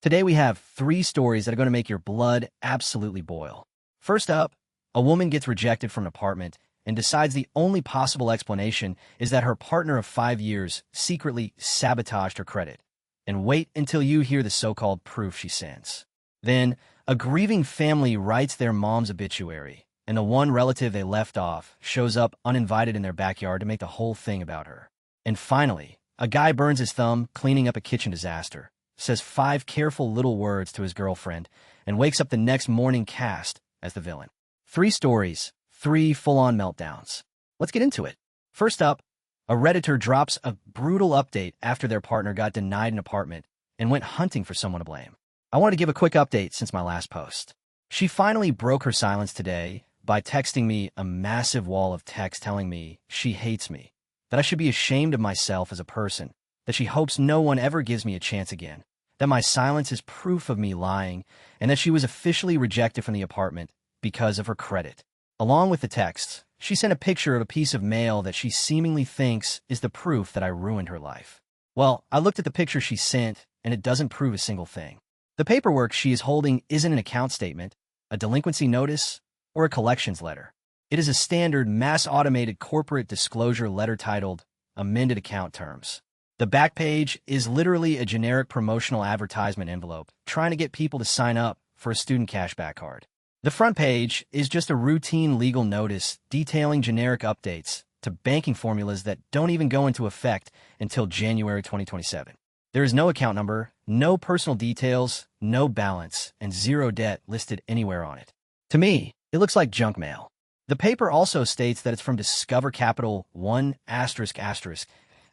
Today we have 3 stories that are going to make your blood absolutely boil. First up, a woman gets rejected from an apartment and decides the only possible explanation is that her partner of 5 years secretly sabotaged her credit. And wait until you hear the so-called proof she sends. Then, a grieving family writes their mom's obituary, and the one relative they left off shows up uninvited in their backyard to make the whole thing about her. And finally, a guy burns his thumb cleaning up a kitchen disaster, says 5 careful little words to his girlfriend, and wakes up the next morning cast as the villain. 3 stories, 3 full-on meltdowns. Let's get into it. First up, a Redditor drops a brutal update after their partner got denied an apartment and went hunting for someone to blame. I want to give a quick update since my last post. She finally broke her silence today by texting me a massive wall of text telling me she hates me, that I should be ashamed of myself as a person, that she hopes no one ever gives me a chance again, that my silence is proof of me lying, and that she was officially rejected from the apartment because of her credit. Along with the texts, she sent a picture of a piece of mail that she seemingly thinks is the proof that I ruined her life. Well, I looked at the picture she sent, and it doesn't prove a single thing. The paperwork she is holding isn't an account statement, a delinquency notice, or a collections letter. It is a standard mass-automated corporate disclosure letter titled Amended Account Terms. The back page is literally a generic promotional advertisement envelope trying to get people to sign up for a student cashback card. The front page is just a routine legal notice detailing generic updates to banking formulas that don't even go into effect until January 2027. There is no account number, no personal details, no balance, and 0 debt listed anywhere on it. To me, it looks like junk mail. The paper also states that it's from Discover Capital 1 ********.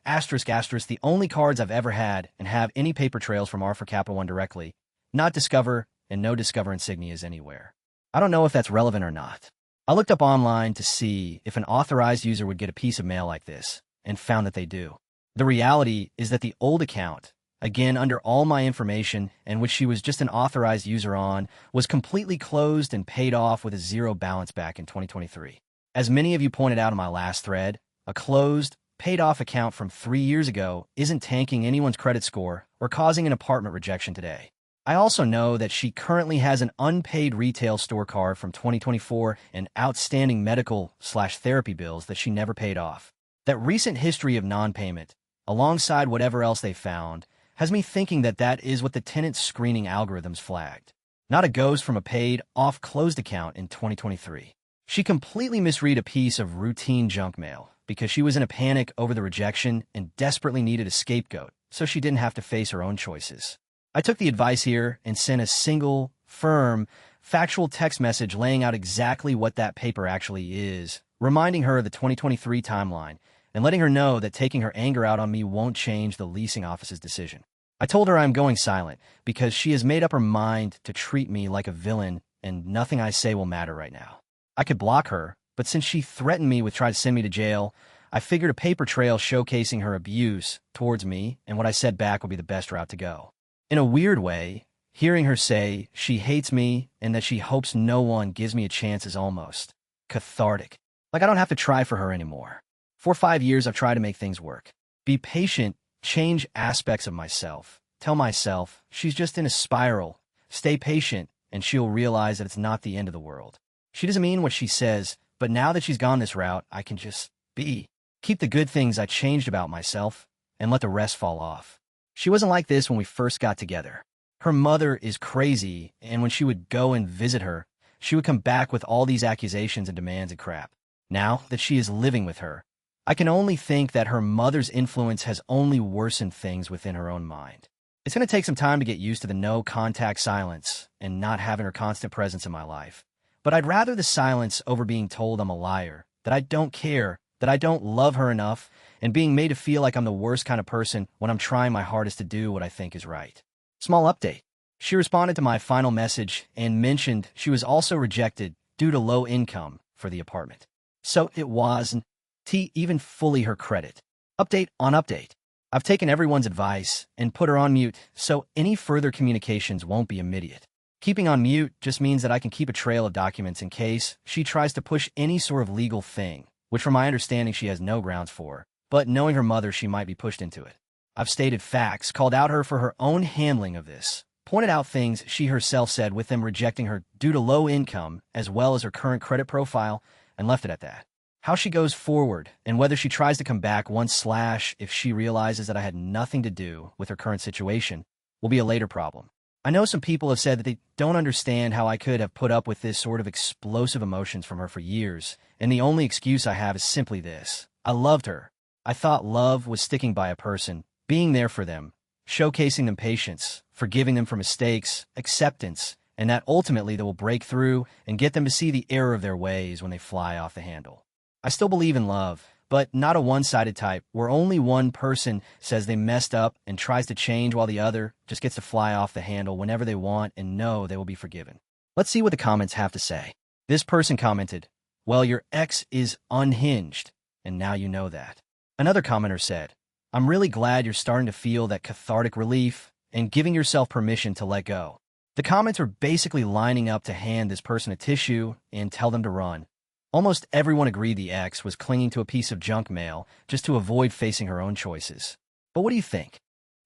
The only cards I've ever had and have any paper trails from are for Capital One directly, not Discover, and no Discover insignias anywhere. I don't know if that's relevant or not. I looked up online to see if an authorized user would get a piece of mail like this, and found that they do. The reality is that the old account, again under all my information and which she was just an authorized user on, was completely closed and paid off with a 0 balance back in 2023. As many of you pointed out in my last thread, a closed, paid-off account from 3 years ago isn't tanking anyone's credit score or causing an apartment rejection today. I also know that she currently has an unpaid retail store card from 2024 and outstanding medical/therapy bills that she never paid off. That recent history of non-payment, alongside whatever else they found, has me thinking that that is what the tenant screening algorithms flagged, not a ghost from a paid-off closed account in 2023. She completely misread a piece of routine junk mail because she was in a panic over the rejection and desperately needed a scapegoat so she didn't have to face her own choices. I took the advice here and sent a single, firm, factual text message laying out exactly what that paper actually is, reminding her of the 2023 timeline and letting her know that taking her anger out on me won't change the leasing office's decision. I told her I'm going silent because she has made up her mind to treat me like a villain and nothing I say will matter right now. I could block her, but since she threatened me with trying to send me to jail, I figured a paper trail showcasing her abuse towards me and what I said back would be the best route to go. In a weird way, hearing her say she hates me and that she hopes no one gives me a chance is almost cathartic. Like I don't have to try for her anymore. For 5 years, I've tried to make things work. Be patient, change aspects of myself. Tell myself she's just in a spiral. Stay patient, and she'll realize that it's not the end of the world. She doesn't mean what she says, but now that she's gone this route, I can just be. Keep the good things I changed about myself, and let the rest fall off. She wasn't like this when we first got together. Her mother is crazy, and when she would go and visit her, she would come back with all these accusations and demands and crap. Now that she is living with her, I can only think that her mother's influence has only worsened things within her own mind. It's going to take some time to get used to the no-contact silence and not having her constant presence in my life. But I'd rather the silence over being told I'm a liar, that I don't care, that I don't love her enough, and being made to feel like I'm the worst kind of person when I'm trying my hardest to do what I think is right. Small update. She responded to my final message and mentioned she was also rejected due to low income for the apartment. So it wasn't even fully her credit. Update on update. I've taken everyone's advice and put her on mute, so any further communications won't be immediate. Keeping on mute just means that I can keep a trail of documents in case she tries to push any sort of legal thing, which from my understanding she has no grounds for, but knowing her mother she might be pushed into it. I've stated facts, called out her for her own handling of this, pointed out things she herself said with them rejecting her due to low income as well as her current credit profile, and left it at that. How she goes forward and whether she tries to come back if she realizes that I had nothing to do with her current situation will be a later problem. I know some people have said that they don't understand how I could have put up with this sort of explosive emotions from her for years, and the only excuse I have is simply this. I loved her. I thought love was sticking by a person, being there for them, showcasing them patience, forgiving them for mistakes, acceptance, and that ultimately they will break through and get them to see the error of their ways when they fly off the handle. I still believe in love, but not a one-sided type where only one person says they messed up and tries to change while the other just gets to fly off the handle whenever they want and know they will be forgiven. Let's see what the comments have to say. This person commented, "Well, your ex is unhinged, and now you know that." Another commenter said, "I'm really glad you're starting to feel that cathartic relief and giving yourself permission to let go." The comments were basically lining up to hand this person a tissue and tell them to run. Almost everyone agreed the ex was clinging to a piece of junk mail just to avoid facing her own choices. But what do you think?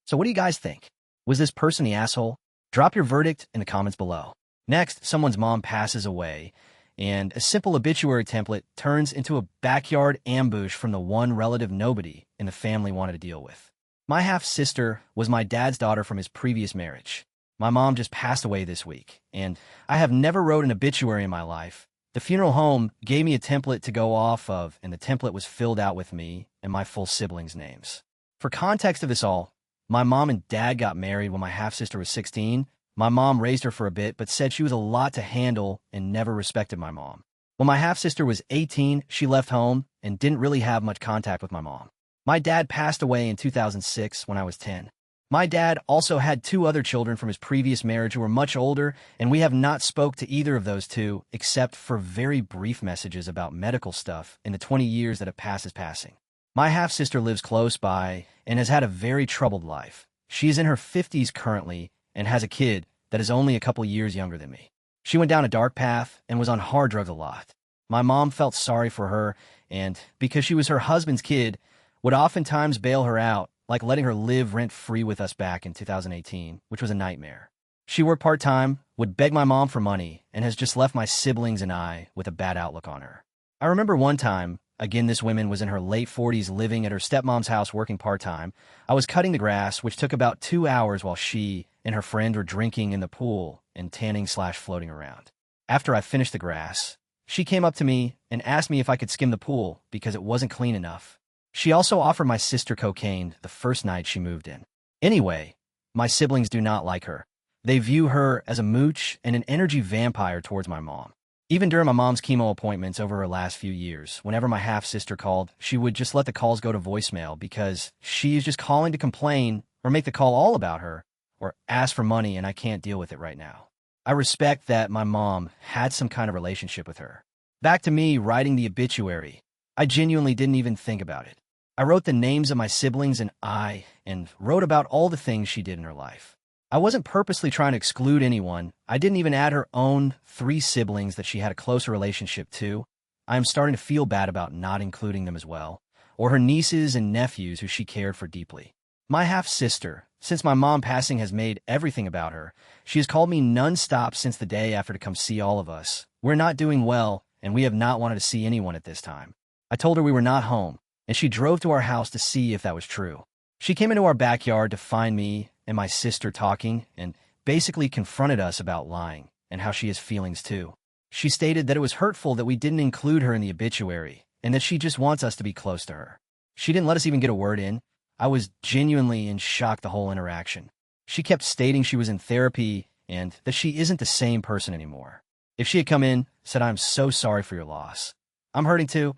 So what do you guys think? Was this person the asshole? Drop your verdict in the comments below. Next, someone's mom passes away, and a simple obituary template turns into a backyard ambush from the one relative nobody in the family wanted to deal with. My half-sister was my dad's daughter from his previous marriage. My mom just passed away this week, and I have never wrote an obituary in my life. The funeral home gave me a template to go off of, and the template was filled out with me and my full siblings' names. For context of this all, my mom and dad got married when my half-sister was 16. My mom raised her for a bit, but said she was a lot to handle and never respected my mom. When my half-sister was 18, she left home and didn't really have much contact with my mom. My dad passed away in 2006 when I was 10. My dad also had 2 other children from his previous marriage who were much older, and we have not spoke to either of those 2 except for very brief messages about medical stuff in the 20 years that have passed his passing. My half-sister lives close by and has had a very troubled life. She is in her 50s currently and has a kid that is only a couple years younger than me. She went down a dark path and was on hard drugs a lot. My mom felt sorry for her and, because she was her husband's kid, would oftentimes bail her out, like letting her live rent-free with us back in 2018, which was a nightmare. She worked part-time, would beg my mom for money, and has just left my siblings and I with a bad outlook on her. I remember one time, again this woman was in her late 40s living at her stepmom's house working part-time. I was cutting the grass, which took about 2 hours while she and her friend were drinking in the pool and tanning/floating around. After I finished the grass, she came up to me and asked me if I could skim the pool because it wasn't clean enough. She also offered my sister cocaine the first night she moved in. Anyway, my siblings do not like her. They view her as a mooch and an energy vampire towards my mom. Even during my mom's chemo appointments over her last few years, whenever my half-sister called, she would just let the calls go to voicemail because she is just calling to complain or make the call all about her or ask for money, and I can't deal with it right now. I respect that my mom had some kind of relationship with her. Back to me writing the obituary. I genuinely didn't even think about it. I wrote the names of my siblings and wrote about all the things she did in her life. I wasn't purposely trying to exclude anyone. I didn't even add her own 3 siblings that she had a closer relationship to. I am starting to feel bad about not including them as well, or her nieces and nephews who she cared for deeply. My half-sister, since my mom passing has made everything about her, she has called me non-stop since the day after to come see all of us. We're not doing well, and we have not wanted to see anyone at this time. I told her we were not home, and she drove to our house to see if that was true. She came into our backyard to find me and my sister talking and basically confronted us about lying and how she has feelings too. She stated that it was hurtful that we didn't include her in the obituary and that she just wants us to be close to her. She didn't let us even get a word in. I was genuinely in shock the whole interaction. She kept stating she was in therapy and that she isn't the same person anymore. If she had come in, said, "I'm so sorry for your loss. I'm hurting too.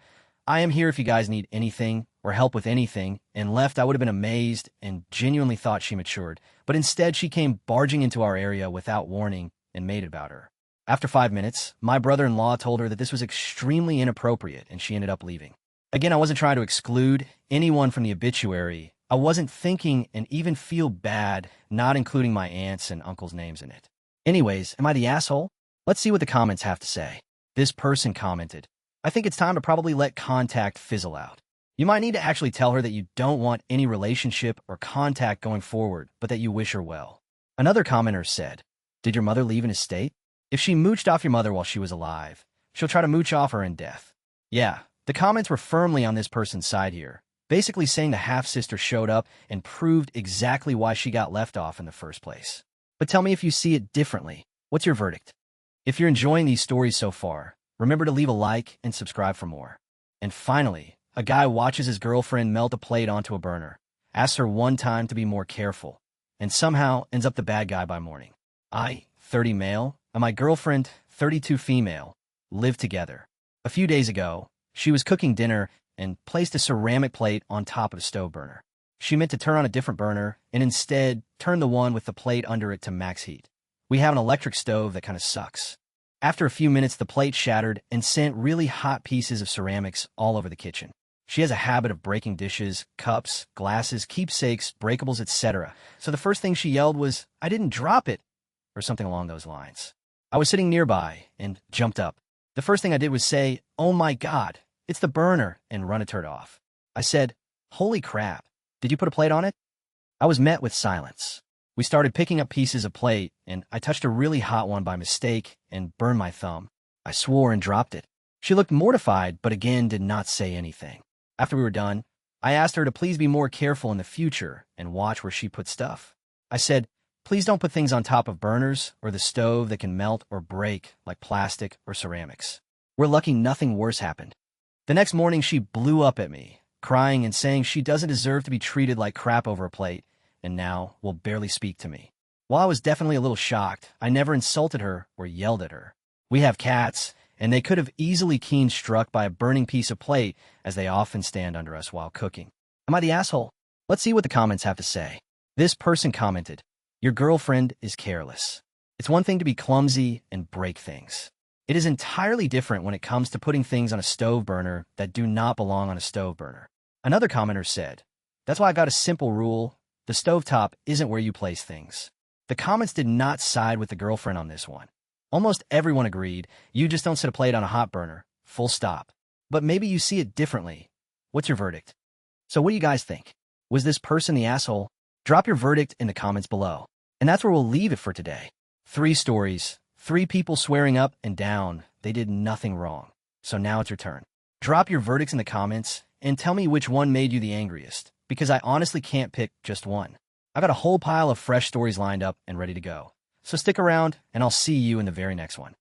I am here if you guys need anything or help with anything," and left, I would have been amazed and genuinely thought she matured. But instead, she came barging into our area without warning and made it about her. After 5 minutes, my brother-in-law told her that this was extremely inappropriate, and she ended up leaving. Again, I wasn't trying to exclude anyone from the obituary. I wasn't thinking and even feel bad not including my aunts and uncles' names in it. Anyways, am I the asshole? Let's see what the comments have to say. This person commented, "I think it's time to probably let contact fizzle out. You might need to actually tell her that you don't want any relationship or contact going forward, but that you wish her well. Another commenter said, "Did your mother leave an estate? If she mooched off your mother while she was alive, she'll try to mooch off her in death." Yeah, the comments were firmly on this person's side here, basically saying the half-sister showed up and proved exactly why she got left off in the first place. But tell me if you see it differently. What's your verdict? If you're enjoying these stories so far, remember to leave a like and subscribe for more. And finally, a guy watches his girlfriend melt a plate onto a burner, asks her one time to be more careful, and somehow ends up the bad guy by morning. I, 30 male, and my girlfriend, 32 female, live together. A few days ago, she was cooking dinner and placed a ceramic plate on top of the stove burner. She meant to turn on a different burner and instead turned the one with the plate under it to max heat. We have an electric stove that kind of sucks. After a few minutes, the plate shattered and sent really hot pieces of ceramics all over the kitchen. She has a habit of breaking dishes, cups, glasses, keepsakes, breakables, etc. So the first thing she yelled was, "I didn't drop it," or something along those lines. I was sitting nearby and jumped up. The first thing I did was say, "Oh my God, it's the burner," and run a turd off. I said, "Holy crap, did you put a plate on it?" I was met with silence. We started picking up pieces of plate, and I touched a really hot one by mistake and burned my thumb. I swore and dropped it. She looked mortified, but again did not say anything. After we were done, I asked her to please be more careful in the future and watch where she put stuff. I said, "Please don't put things on top of burners or the stove that can melt or break, like plastic or ceramics." We're lucky nothing worse happened. The next morning, she blew up at me, crying and saying she doesn't deserve to be treated like crap over a plate, and now will barely speak to me. While I was definitely a little shocked, I never insulted her or yelled at her. We have cats, and they could have easily keen struck by a burning piece of plate, as they often stand under us while cooking. Am I the asshole? Let's see what the comments have to say. This person commented, "Your girlfriend is careless. It's one thing to be clumsy and break things. It is entirely different when it comes to putting things on a stove burner that do not belong on a stove burner." Another commenter said, "That's why I got a simple rule. The stovetop isn't where you place things." The comments did not side with the girlfriend on this one. Almost everyone agreed, you just don't set a plate on a hot burner, full stop. But maybe you see it differently. What's your verdict? So what do you guys think? Was this person the asshole? Drop your verdict in the comments below. And that's where we'll leave it for today. 3 stories, 3 people swearing up and down they did nothing wrong. So now it's your turn. Drop your verdicts in the comments and tell me which one made you the angriest, because I honestly can't pick just one. I got a whole pile of fresh stories lined up and ready to go. So stick around, and I'll see you in the very next one.